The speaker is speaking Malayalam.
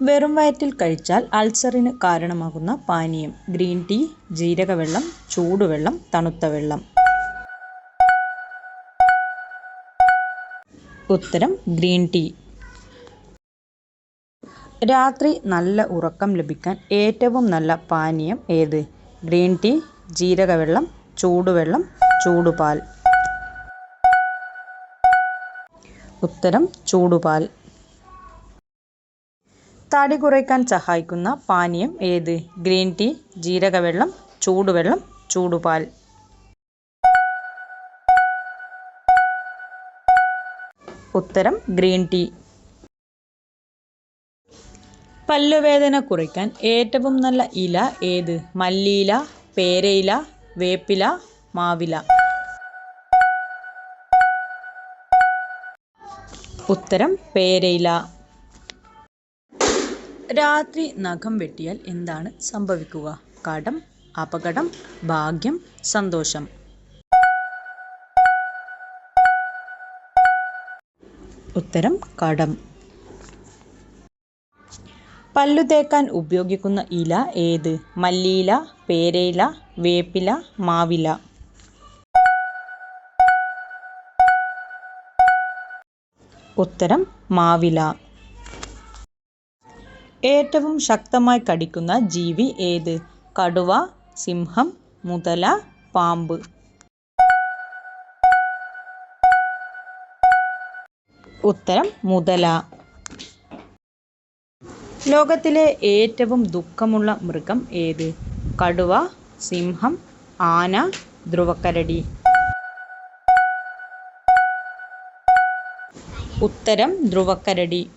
വെറും വയറ്റിൽ കഴിച്ചാൽ അൾസറിന് കാരണമാകുന്ന പാനീയം. ഗ്രീൻ ടീ, ജീരകവെള്ളം, ചൂടുവെള്ളം, തണുത്ത വെള്ളം. ഉത്തരം ഗ്രീൻ ടീ. രാത്രി നല്ല ഉറക്കം ലഭിക്കാൻ ഏറ്റവും നല്ല പാനീയം ഏത്? ഗ്രീൻ ടീ, ജീരകവെള്ളം, ചൂടുവെള്ളം, ചൂടുപാൽ. ഉത്തരം ചൂടുപാൽ. തടി കുറയ്ക്കാൻ സഹായിക്കുന്ന പാനീയം ഏത്? ഗ്രീൻ ടീ, ജീരകവെള്ളം, ചൂടുവെള്ളം, ചൂടുപാൽ. ഉത്തരം ഗ്രീൻ ടീ. പല്ലുവേദന കുറയ്ക്കാൻ ഏറ്റവും നല്ല ഇല ഏത്? മല്ലിയില, പേരയില, വേപ്പില, മാവില. ഉത്തരം പേരയില. രാത്രി നഖം വെട്ടിയാൽ എന്താണ് സംഭവിക്കുക? കടം, അപകടം, ഭാഗ്യം, സന്തോഷം. ഉത്തരം കടം. പല്ലു തേക്കാൻ ഉപയോഗിക്കുന്ന ഇല ഏത്? മല്ലിയില, പേരയില, വേപ്പില, മാവില. ഉത്തരം മാവില. ഏറ്റവും ശക്തമായി കടിക്കുന്ന ജീവി ഏത്? കടുവ, സിംഹം, മുതല, പാമ്പ്. ഉത്തരം മുതല. ലോകത്തിലെ ഏറ്റവും ദുഃഖമുള്ള മൃഗം ഏത്? കടുവ, സിംഹം, ആന, ധ്രുവക്കരടി. ഉത്തരം ധ്രുവക്കരടി.